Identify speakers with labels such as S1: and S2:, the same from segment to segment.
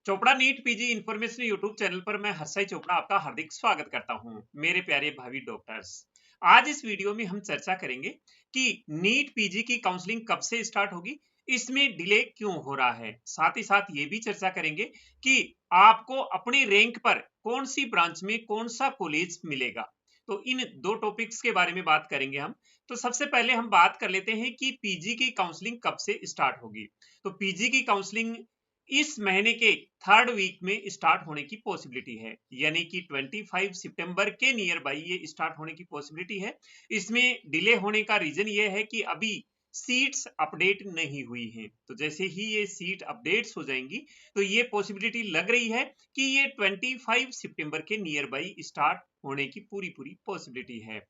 S1: Chopra NEET PG information YouTube channel पर मैं हर्षय चोपड़ा आपका हार्दिक स्वागत करता हूं मेरे प्यारे भावी डॉक्टर्स। आज इस वीडियो में हम चर्चा करेंगे कि नीट पीजी की काउंसलिंग कब से स्टार्ट होगी, इसमें डिले क्यों हो रहा है। साथ ही साथ ये भी चर्चा करेंगे कि आपको अपनी रैंक पर कौन सी ब्रांच में कौन सा कॉलेज मिलेगा। तो इन दो टॉपिक्स के बारे में बात करेंगे हम। तो सबसे पहले हम बात कर लेते हैं कि पीजी की काउंसलिंग कब से स्टार्ट होगी। तो पीजी की काउंसलिंग इस महीने के थर्ड वीक में स्टार्ट होने की पॉसिबिलिटी है, यानी कि 25 सितंबर के नियर बाई ये स्टार्ट होने की पॉसिबिलिटी है। इसमें डिले होने का रीजन ये है कि अभी सीट्स अपडेट नहीं हुई हैं। तो जैसे ही ये सीट अपडेट्स हो जाएंगी तो ये पॉसिबिलिटी लग रही है कि ये 25 सितंबर के नियर बाई स्टार्ट होने की पूरी पूरी पॉसिबिलिटी है।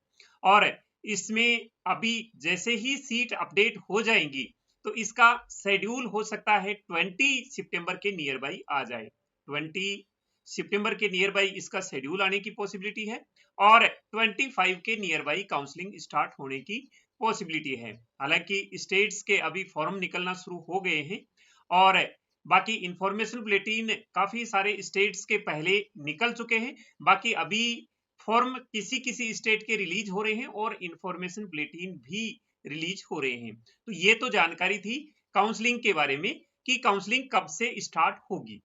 S1: और इसमें अभी जैसे ही सीट अपडेट हो जाएंगी तो इसका शेड्यूल हो सकता है 20 सितंबर के नियर बाई आ जाए। 20 सितंबर के नियर बाई इसका शेड्यूल आने की पॉसिबिलिटी है और 25 के नियर बाई काउंसलिंग स्टार्ट होने की पॉसिबिलिटी है। हालांकि स्टेट्स के अभी फॉर्म निकलना शुरू हो गए हैं और बाकी इंफॉर्मेशन बुलेटिन काफी सारे स्टेट्स के पहले निकल चुके हैं। बाकी अभी फॉर्म किसी किसी स्टेट के रिलीज हो रहे हैं और इंफॉर्मेशन बुलेटिन भी रिलीज हो रहे हैं। तो ये तो जानकारी थी काउंसलिंग के बारे में कि काउंसलिंग कब से स्टार्ट होगी।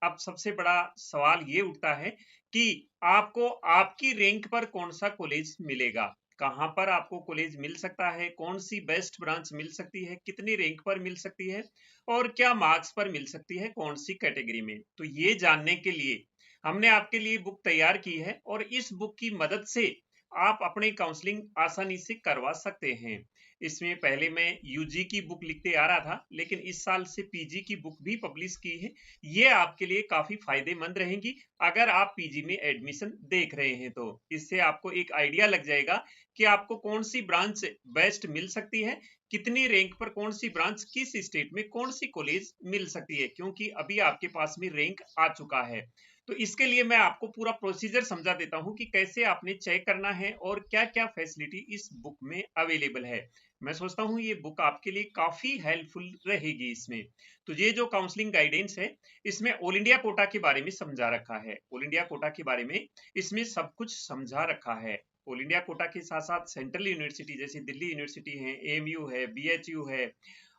S1: अब सबसे बड़ा सवाल ये उठता है कि आपको आपकी रैंक पर कौन सा कॉलेज मिलेगा, कहां पर आपको कॉलेज मिल सकता है, कौन सी बेस्ट ब्रांच मिल सकती है, कितनी रैंक पर मिल सकती है और क्या मार्क्स पर मिल सकती है, कौन सी कैटेगरी में। तो ये जानने के लिए हमने आपके लिए बुक तैयार की है और इस बुक की मदद से आप अपने काउंसलिंग आसानी से करवा सकते हैं। इसमें पहले मैं यूजी की बुक लिखते आ रहा था, लेकिन इस साल से पीजी की बुक भी पब्लिश की है। ये आपके लिए काफी फायदेमंद रहेंगी अगर आप पीजी में एडमिशन देख रहे हैं। तो इससे आपको एक आइडिया लग जाएगा कि आपको कौन सी ब्रांच बेस्ट मिल सकती है, कितनी रैंक पर कौन सी ब्रांच किस स्टेट में कौन सी कॉलेज मिल सकती है, क्योंकि अभी आपके पास में रैंक आ चुका है। तो इसके लिए मैं आपको पूरा प्रोसीजर समझा देता हूं कि कैसे आपने चेक करना है और क्या क्या फैसिलिटी इस बुक में अवेलेबल है। मैं सोचता हूं ये बुक आपके लिए काफी हेल्पफुल रहेगी इसमें। तो ये जो काउंसलिंग गाइडेंस है इसमें ऑल इंडिया कोटा के बारे में समझा रखा है। ऑल इंडिया कोटा के बारे में इसमें सब कुछ समझा रखा है। ऑल इंडिया कोटा के साथ साथ सेंट्रल यूनिवर्सिटी जैसे दिल्ली यूनिवर्सिटी है, एएमयू है, बीएचयू है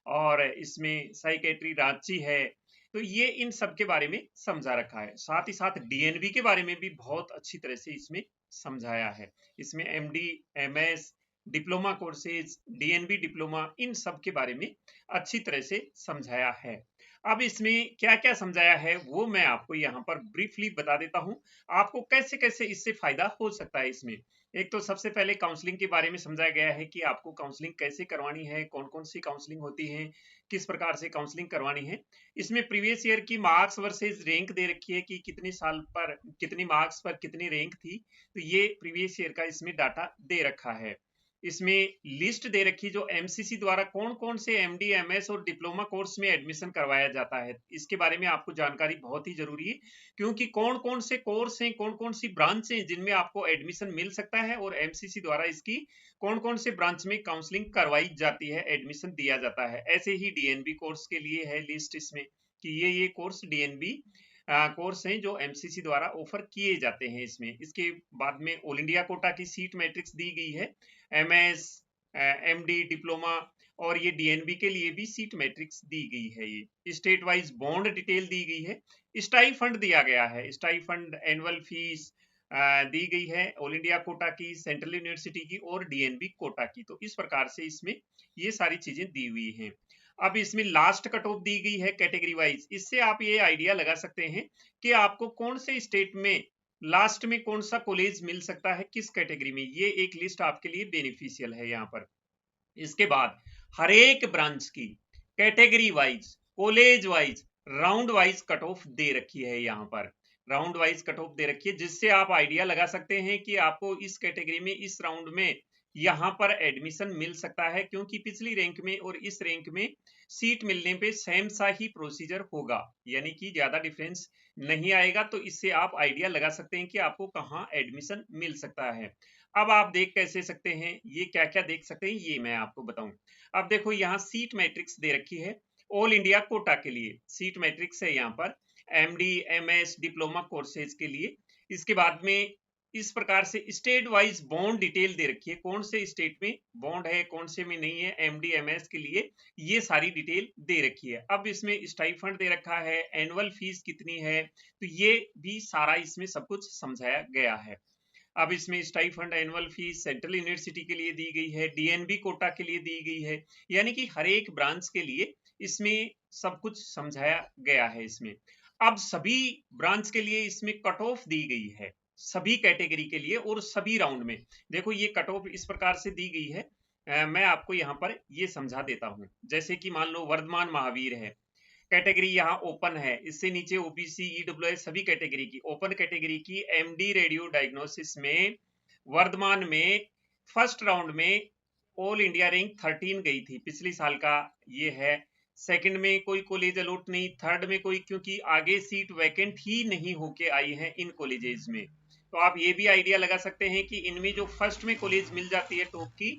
S1: और इसमें साइकेट्री रांची है। तो ये इन सब के बारे में समझा रखा है। साथ ही साथ डीएनबी के बारे में भी बहुत अच्छी तरह से इसमें समझाया है। इसमें MD, MS, diploma courses, DNB diploma, इन सब के बारे में अच्छी तरह से समझाया है। अब इसमें क्या क्या समझाया है वो मैं आपको यहाँ पर ब्रीफली बता देता हूँ, आपको कैसे कैसे इससे फायदा हो सकता है। इसमें एक तो सबसे पहले काउंसलिंग के बारे में समझाया गया है कि आपको काउंसलिंग कैसे करवानी है, कौन कौन सी काउंसलिंग होती है, किस प्रकार से काउंसलिंग करवानी है। इसमें प्रीवियस ईयर की मार्क्स वर्सेस रैंक दे रखी है कि कितने साल पर कितनी मार्क्स पर कितनी रैंक थी। तो ये प्रीवियस ईयर का इसमें डाटा दे रखा है। इसमें लिस्ट दे रखी जो एमसीसी द्वारा कौन कौन से एमडी, एमएस और डिप्लोमा कोर्स में एडमिशन करवाया जाता है, इसके बारे में आपको जानकारी बहुत ही जरूरी है, क्योंकि कौन कौन से कोर्स हैं, कौन कौन सी ब्रांच हैं जिनमें आपको एडमिशन मिल सकता है और एमसीसी द्वारा इसकी कौन कौन से ब्रांच में काउंसलिंग करवाई जाती है, एडमिशन दिया जाता है। ऐसे ही डीएनबी कोर्स के लिए है लिस्ट इसमें कि ये कोर्स डीएनबी कोर्स हैं जो एमसीसी द्वारा ऑफर किए जाते हैं। इसमें इसके बाद में ऑल इंडिया कोटा की सीट मैट्रिक्स दी गई है, एमएस, एमडी, डिप्लोमा और ये डीएनबी के लिए भी सीट मैट्रिक्स दी गई है। ये स्टेट वाइज बॉन्ड डिटेल दी गई है, स्टाई फंड दिया गया है, स्टाई फंड एनुअल फीस दी गई है ऑल इंडिया कोटा की, सेंट्रल यूनिवर्सिटी की और डीएनबी कोटा की। तो इस प्रकार से इसमें ये सारी चीजें दी हुई हैं। अब इसमें लास्ट कट ऑफ दी गई है कैटेगरी वाइज, इससे आप ये आइडिया लगा सकते हैं कि आपको कौन से स्टेट में लास्ट में कौन सा कॉलेज मिल सकता है, किस कैटेगरी में। ये एक लिस्ट आपके लिए बेनिफिशियल है यहाँ पर। इसके बाद हर एक ब्रांच की category wise, college wise, round wise cut off दे रखी है। यहाँ पर राउंड वाइज कट ऑफ दे रखी है जिससे आप आइडिया लगा सकते हैं कि आपको इस कैटेगरी में इस राउंड में यहाँ पर एडमिशन मिल सकता है, क्योंकि पिछली रैंक में और इस रैंक में सीट मिलने पे सेम सा ही प्रोसीजर होगा, यानी कि ज्यादा डिफरेंस नहीं आएगा। तो इससे आप आइडिया लगा सकते हैं कि आपको कहाँ एडमिशन मिल सकता है। अब आप देख कैसे सकते हैं, ये क्या क्या देख सकते हैं ये मैं आपको बताऊं। अब देखो यहाँ सीट मैट्रिक्स दे रखी है ऑल इंडिया कोटा के लिए, सीट मैट्रिक्स है यहाँ पर। MD MS डिप्लोमा कोर्सेज के लिए। इसके बाद में इस प्रकार से स्टेट वाइज बॉन्ड डिटेल दे रखी है, कौन से स्टेट में बॉन्ड है, कौन से में नहीं है, MD MS के लिए ये सारी डिटेल दे रखी है। अब इसमें स्टाइफंड दे रखा है, एनुअल फीस कितनी है, तो ये भी सारा इसमें सब कुछ समझाया गया है। अब इसमें stipend annual fees central university के लिए दी गई है, DNB कोटा के लिए दी गई है, यानी कि हर एक ब्रांच के लिए इसमें सब कुछ समझाया गया है इसमें। अब सभी ब्रांच के लिए इसमें कट ऑफ दी गई है, सभी कैटेगरी के लिए और सभी राउंड में। देखो ये कट ऑफ इस प्रकार से दी गई है, मैं आपको यहाँ पर ये समझा देता हूँ। जैसे कि मान लो वर्धमान महावीर है, कैटेगरी यहाँ ओपन है, इससे नीचे OBC EWS सभी कैटेगरी की, ओपन कैटेगरी की MD रेडियो डायग्नोसिस में वर्धमान में फर्स्ट राउंड में ऑल इंडिया रैंक 13 गई थी, पिछले साल का ये है। सेकंड में कोई कॉलेज अलॉट नहीं, थर्ड में कोई, क्योंकि आगे सीट वैकेंट ही नहीं होके आई है इन कॉलेजेस में। तो आप ये भी आइडिया लगा सकते हैं कि इनमें जो फर्स्ट में कॉलेज मिल जाती है टॉप की,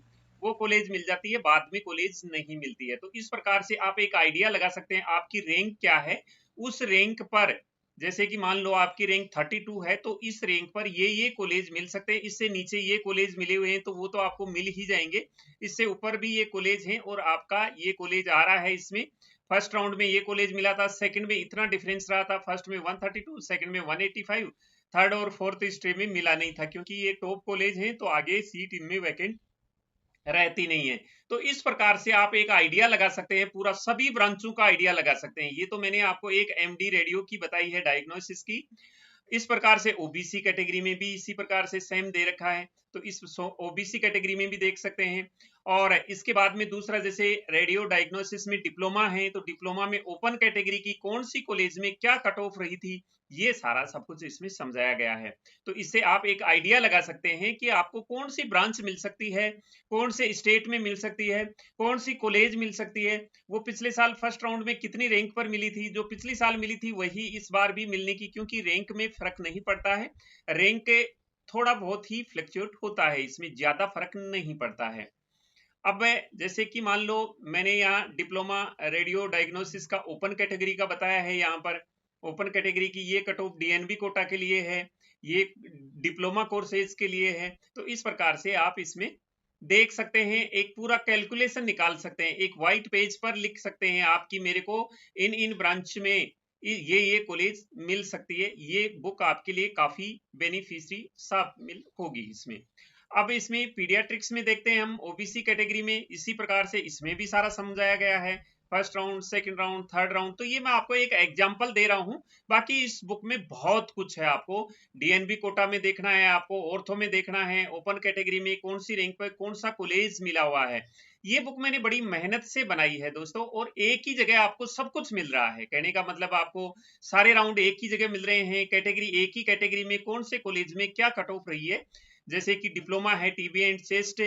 S1: वो कॉलेज मिल जाती है, बाद में कॉलेज नहीं मिलती है। तो इस प्रकार से आप एक आइडिया लगा सकते हैं आपकी रैंक क्या है, उस रैंक पर, जैसे कि मान लो आपकी रैंक 32 है, तो इस रैंक पर ये कॉलेज मिल सकते हैं, इससे नीचे ये कॉलेज मिले हुए हैं तो वो तो आपको मिल ही जाएंगे, इससे ऊपर भी ये कॉलेज हैं और आपका ये कॉलेज आ रहा है। इसमें फर्स्ट राउंड में ये कॉलेज मिला था, सेकंड में इतना डिफरेंस रहा था, फर्स्ट में 132, सेकंड में 185, थर्ड और फोर्थ स्ट्रीम में मिला नहीं था, क्योंकि ये टॉप कॉलेज हैं तो आगे सीट इनमें वैकेंट रहती नहीं है। तो इस प्रकार से आप एक आइडिया लगा सकते हैं, पूरा सभी ब्रांचों का आइडिया लगा सकते हैं। ये तो मैंने आपको एक MD रेडियो की बताई है डायग्नोसिस की। इस प्रकार से OBC कैटेगरी में भी इसी प्रकार से सेम दे रखा है, तो इस OBC कैटेगरी में भी देख सकते हैं। और इसके बाद में दूसरा, जैसे रेडियो डायग्नोसिस में डिप्लोमा है, तो डिप्लोमा में ओपन कैटेगरी की कौन सी कॉलेज में क्या कट ऑफ रही थी, ये सारा सब कुछ इसमें समझाया गया है। तो इससे आप एक आइडिया लगा सकते हैं कि आपको कौन सी ब्रांच मिल सकती है, कौन से स्टेट में मिल सकती है, कौन सी कॉलेज मिल सकती है, वो पिछले साल फर्स्ट राउंड में कितनी रैंक पर मिली थी, जो पिछले साल मिली थी वही इस बार भी मिलने की, क्योंकि रैंक में फर्क नहीं पड़ता है, रैंक थोड़ा बहुत ही फ्लक्चुएट होता है, इसमें ज्यादा फर्क नहीं पड़ता है। अब जैसे कि मान लो मैंने यहाँ डिप्लोमा रेडियो डायग्नोसिस का ओपन कैटेगरी का बताया है, यहाँ पर ओपन कैटेगरी की ये कट ऑफ DNB कोटा के लिए है, ये डिप्लोमा कोर्सेज के लिए है। तो इस प्रकार से आप इसमें देख सकते हैं, एक पूरा कैलकुलेशन निकाल सकते हैं, एक व्हाइट पेज पर लिख सकते हैं आपकी, मेरे को इन ब्रांच में ये कॉलेज मिल सकती है। ये बुक आपके लिए काफी बेनिफिशियरी शामिल होगी इसमें। अब इसमें पीडियाट्रिक्स में देखते हैं हम, OBC कैटेगरी में इसी प्रकार से इसमें भी सारा समझाया गया है, first round, second round, third round. तो ये मैं आपको एक एग्जांपल दे रहा हूं, बाकी इस बुक में बहुत कुछ है। आपको DNB कोटा में देखना है, आपको ऑर्थो में देखना है, ओपन कैटेगरी में कौन सी रैंक पर कौन सा कॉलेज मिला हुआ है। ये बुक मैंने बड़ी मेहनत से बनाई है दोस्तों, और एक ही जगह आपको सब कुछ मिल रहा है। कहने का मतलब आपको सारे राउंड एक ही जगह मिल रहे हैं, कैटेगरी एक ही कैटेगरी में कौन से कॉलेज में क्या कट ऑफ रही है। जैसे कि डिप्लोमा है TB एंड चेस्ट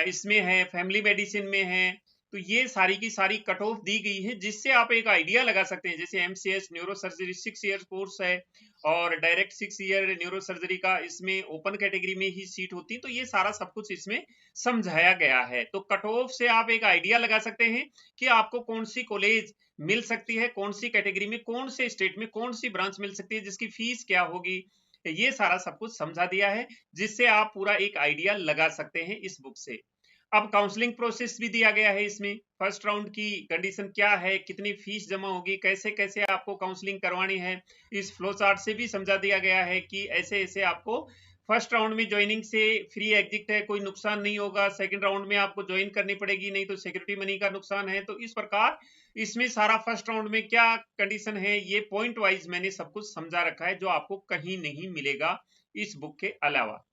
S1: इसमें है, फैमिली मेडिसिन में है, तो ये सारी की सारी कट ऑफ दी गई है, जिससे आप एक आइडिया लगा सकते हैं। जैसे MCS neuro surgery 6 year course है और डायरेक्ट 6 ईयर न्यूरो सर्जरी का इसमें ओपन कैटेगरी में ही सीट होती है, तो ये सारा सब कुछ इसमें समझाया गया है। तो कट ऑफ से आप एक आइडिया लगा सकते हैं कि आपको कौन सी कॉलेज मिल सकती है, कौन सी कैटेगरी में, कौन से स्टेट में कौन सी ब्रांच मिल सकती है, जिसकी फीस क्या होगी, ये सारा सब कुछ समझा दिया है, जिससे आप पूरा एक आइडिया लगा सकते हैं इस बुक से। अब काउंसलिंग प्रोसेस भी दिया गया है इसमें, फर्स्ट राउंड की कंडीशन क्या है, कितनी फीस जमा होगी, कैसे कैसे आपको काउंसलिंग करवानी है, इस फ्लो चार्ट से भी समझा दिया गया है कि ऐसे ऐसे आपको फर्स्ट राउंड में ज्वाइनिंग से फ्री एग्जिट है, कोई नुकसान नहीं होगा, सेकंड राउंड में आपको ज्वाइन करनी पड़ेगी, नहीं तो सिक्योरिटी मनी का नुकसान है। तो इस प्रकार इसमें सारा फर्स्ट राउंड में क्या कंडीशन है, ये पॉइंट वाइज मैंने सब कुछ समझा रखा है, जो आपको कहीं नहीं मिलेगा इस बुक के अलावा।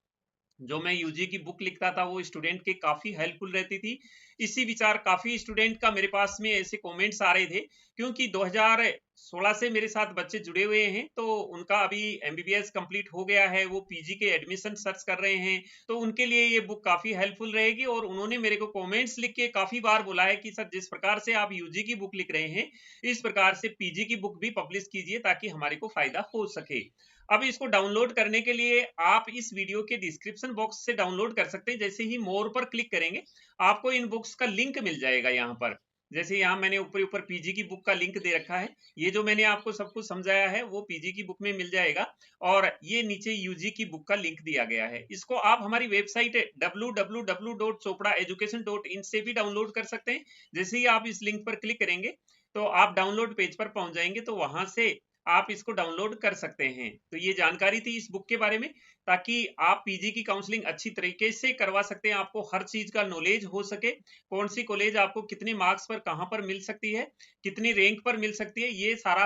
S1: जो मैं यूजी की बुक लिखता था वो स्टूडेंट के काफी हेल्पफुल रहती थी। इसी विचार काफी स्टूडेंट का मेरे पास में ऐसे कमेंट्स आ रहे थे, क्योंकि 2016 से मेरे साथ बच्चे जुड़े हुए हैं, तो उनका अभी MBBS कंप्लीट हो गया है, वो PG के एडमिशन सर्च कर रहे हैं, तो उनके लिए ये बुक काफी हेल्पफुल रहेगी। और उन्होंने मेरे को कमेंट्स लिख के काफी बार बोला है कि सर, जिस प्रकार से आप यूजी की बुक लिख रहे हैं, इस प्रकार से PG की बुक भी पब्लिश कीजिए, ताकि हमारे को फायदा हो सके। अब इसको डाउनलोड करने के लिए आप इस वीडियो के डिस्क्रिप्शन बॉक्स से डाउनलोड कर सकते हैं। जैसे ही मोर पर क्लिक करेंगे, आपको इन बुक्स का लिंक मिल जाएगा यहाँ पर। जैसे यहाँ मैंने ऊपर ऊपर पीजी की बुक का लिंक दे रखा है। ये जो मैंने आपको सब कुछ समझाया है वो पीजी की बुक में मिल जाएगा, और ये नीचे यूजी की बुक का लिंक दिया गया है। इसको आप हमारी वेबसाइट www.chopraeducation.in से भी डाउनलोड कर सकते हैं। जैसे ही आप इस लिंक पर क्लिक करेंगे तो आप डाउनलोड पेज पर पहुंच जाएंगे, तो वहां से आप इसको डाउनलोड कर सकते हैं। तो ये जानकारी थी इस बुक के बारे में, ताकि आप पीजी की काउंसलिंग अच्छी तरीके से करवा सकते हैं, आपको हर चीज का नॉलेज हो सके, कौन सी कॉलेज आपको कितने मार्क्स पर कहां पर मिल सकती है, कितनी रैंक पर मिल सकती है, ये सारा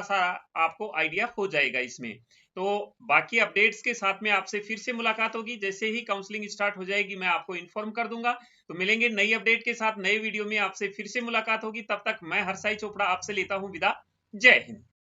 S1: आपको आइडिया हो जाएगा इसमें। तो बाकी अपडेट्स के साथ में आपसे फिर से मुलाकात होगी। जैसे ही काउंसलिंग स्टार्ट हो जाएगी मैं आपको इन्फॉर्म कर दूंगा। तो मिलेंगे नई अपडेट के साथ, नए वीडियो में आपसे फिर से मुलाकात होगी। तब तक मैं हर्षाई चोपड़ा आपसे लेता हूं विदा। जय हिंद।